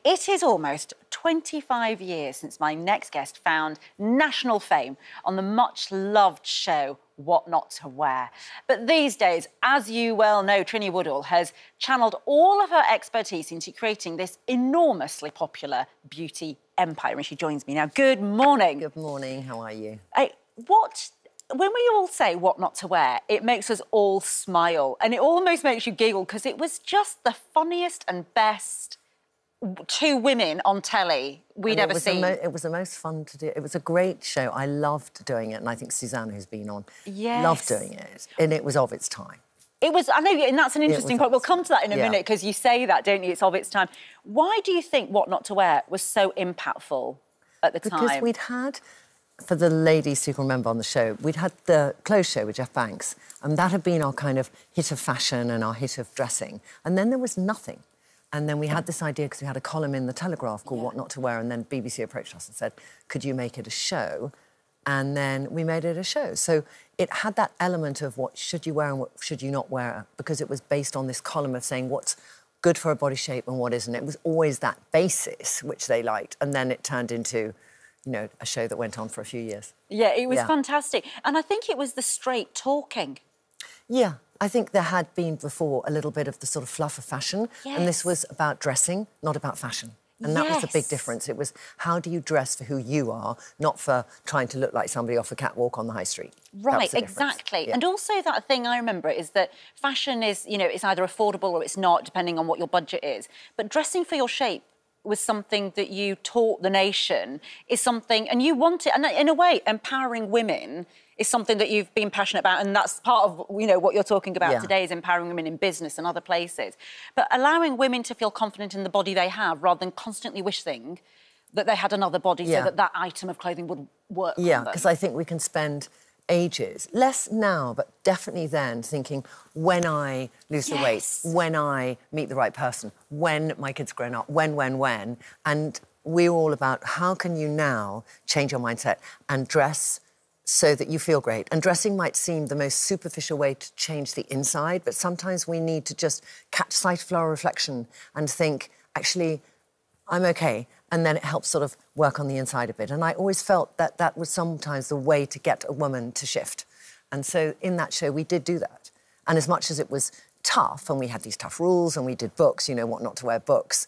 It is almost 25 years since my next guest found national fame on the much-loved show What Not to Wear. But these days, as you well know, Trinny Woodall has channeled all of her expertise into creating this enormously popular beauty empire, and she joins me now. Good morning. Good morning, how are you? When we all say what not to wear, it makes us all smile, and it almost makes you giggle because it was just the funniest and best two women on telly we'd ever seen. It was the most fun to do. It was a great show. I loved doing it, and I think Susannah, who's been on, loved doing it. And it was of its time. It was, I know, and that's an interesting point. We'll come to that in a minute, because you say that, don't you? It's of its time. Why do you think What Not to Wear was so impactful at the time? Because we'd had, for the ladies who can remember on the show, we'd had the clothes show with Jeff Banks, and that had been our kind of hit of fashion and our hit of dressing. And then there was nothing. And then we had this idea, because we had a column in the Telegraph called What Not to Wear, and then BBC approached us and said, could you make it a show? And then we made it a show. So it had that element of what should you wear and what should you not wear, because it was based on this column of saying what's good for a body shape and what isn't. It was always that basis, which they liked. And then it turned into, you know, a show that went on for a few years. Yeah, it was fantastic. And I think it was the straight talking. Yeah. I think there had been before a little bit of the sort of fluff of fashion, and this was about dressing, not about fashion. And that was the big difference. It was, how do you dress for who you are, not for trying to look like somebody off a catwalk on the high street. Right, exactly. Yeah. And also that thing I remember is that fashion is, you know, it's either affordable or it's not, depending on what your budget is. But dressing for your shape was something that you taught the nation, is something, and you want it, and in a way, empowering women is something that you've been passionate about, and that's part of, you know, what you're talking about today, is empowering women in business and other places. But allowing women to feel confident in the body they have, rather than constantly wishing that they had another body so that that item of clothing would work on them. Because I think we can spend ages, less now, but definitely then, thinking, when I lose the weight, when I meet the right person, when my kid's grown up, when. And we're all about how can you now change your mindset and dress so that you feel great. And dressing might seem the most superficial way to change the inside, but sometimes we need to just catch sight of our reflection and think, actually, I'm okay. And then it helps sort of work on the inside a bit. And I always felt that that was sometimes the way to get a woman to shift. And so in that show, we did do that. And as much as it was tough, and we had these tough rules, and we did books, you know, what not to wear books.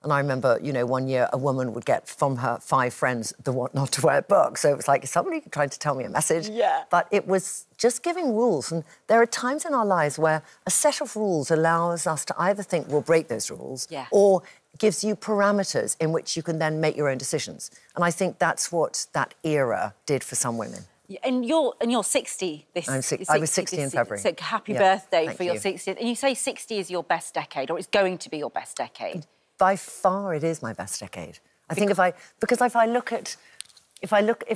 And I remember, you know, one year a woman would get from her 5 friends the What Not to Wear book. So it was like somebody trying to tell me a message. Yeah. But it was just giving rules. And there are times in our lives where a set of rules allows us to either think we'll break those rules or gives you parameters in which you can then make your own decisions. And I think that's what that era did for some women. And you're 60 this I was 60 in February. So happy birthday for your 60th. And you say 60 is your best decade, or it's going to be your best decade. By far, it is my best decade. I think if I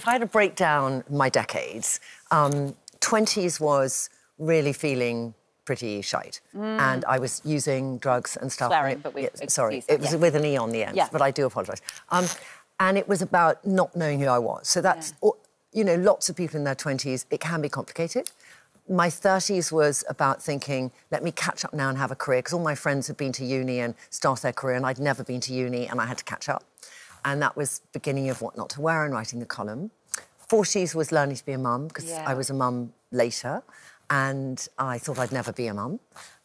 had to break down my decades, 20s was really feeling pretty shite. And I was using drugs and stuff. Swearing, but sorry, it was with an E on the end, but I do apologise. And it was about not knowing who I was. So that's, you know, lots of people in their 20s, it can be complicated. My 30s was about thinking, let me catch up now and have a career, because all my friends had been to uni and started their career, and I'd never been to uni, and I had to catch up. And that was beginning of What Not to Wear and writing the column. 40s was learning to be a mum, because I was a mum later, and I thought I'd never be a mum.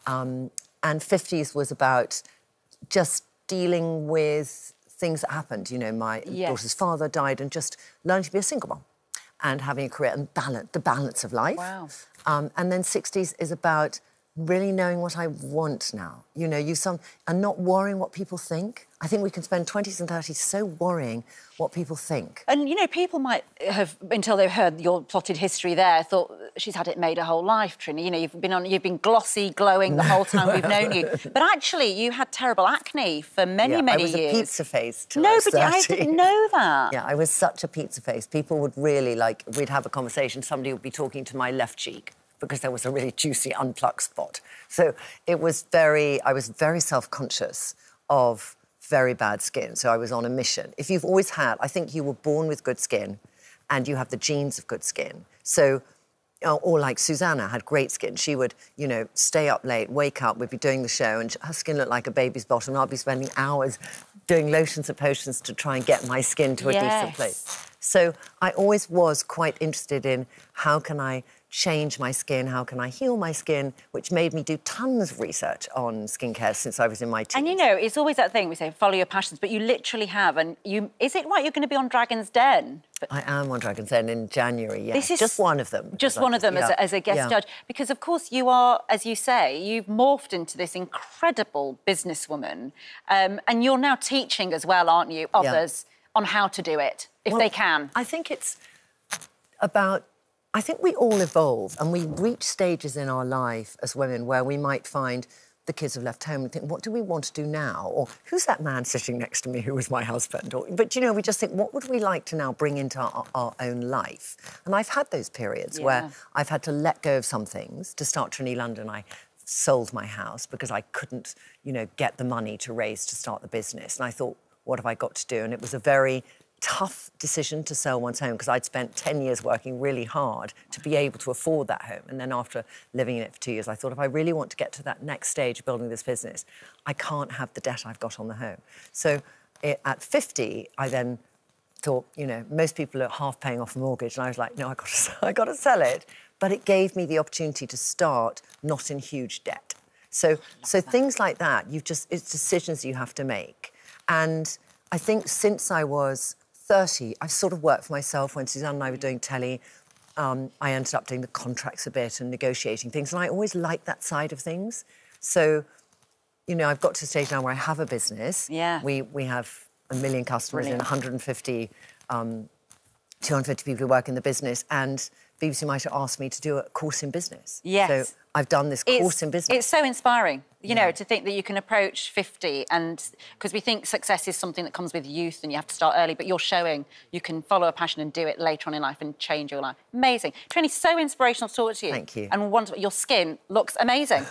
And 50s was about just dealing with things that happened. You know, my daughter's father died, and just learning to be a single mum and having a career and the balance of life. Wow. And then 60s is about really knowing what I want now. You know, and not worrying what people think. I think we can spend 20s and 30s so worrying what people think. And, you know, people might have, until they've heard your plotted history there, thought she's had it made her whole life, Trinny. You know, you've been glossy, glowing the whole time we've known you. But actually, you had terrible acne for many years. I was a pizza face till I was 30. I didn't know that. Yeah, I was such a pizza face. People would really, like, we'd have a conversation, somebody would be talking to my left cheek because there was a really juicy unplucked spot. So I was very self-conscious of very bad skin, so I was on a mission. If you've always had, I think you were born with good skin and you have the genes of good skin. So, or like Susannah had great skin. She would, you know, stay up late, wake up, we'd be doing the show and her skin looked like a baby's bottom and I'd be spending hours doing lotions and potions to try and get my skin to a decent place. So I always was quite interested in how can I change my skin, how can I heal my skin, which made me do tons of research on skincare since I was in my teens. And, you know, it's always that thing, we say, follow your passions, but you literally have, and is it right you're going to be on Dragon's Den? I am on Dragon's Den in January, yes. This is just one of them. Just one of them as a guest judge. Because, of course, you are, as you say, you've morphed into this incredible businesswoman, and you're now teaching as well, aren't you, others on how to do it, if they can. I think it's about... I think we all evolve and we reach stages in our life as women where we might find the kids have left home and think, what do we want to do now? Or who's that man sitting next to me who was my husband? But, you know, we just think, what would we like to now bring into our own life? And I've had those periods where I've had to let go of some things. To start Trinny London, I sold my house because I couldn't, you know, get the money to raise to start the business. And I thought, what have I got to do? And it was a very tough decision to sell one's home because I'd spent 10 years working really hard to be able to afford that home. And then after living in it for 2 years, I thought, if I really want to get to that next stage of building this business, I can't have the debt I've got on the home. So at 50, I then thought, you know, most people are half paying off a mortgage. And I was like, no, I got to sell it. But it gave me the opportunity to start not in huge debt. So things like that, it's decisions you have to make. And I think since I was 30, I've sort of worked for myself. When Susannah and I were doing telly, I ended up doing the contracts a bit and negotiating things, and I always liked that side of things. So, you know, I've got to a stage now where I have a business. Yeah. We have 1 million customers and 250 people who work in the business, and BBC might have asked me to do a course in business. Yes. So I've done this course in business. It's so inspiring, you know, to think that you can approach 50 and... Because we think success is something that comes with youth and you have to start early, but you're showing you can follow a passion and do it later on in life and change your life. Amazing. Trinny, so inspirational to talk to you. Thank you. And wonderful. Your skin looks amazing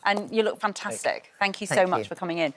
and you look fantastic. Thank you so much for coming in.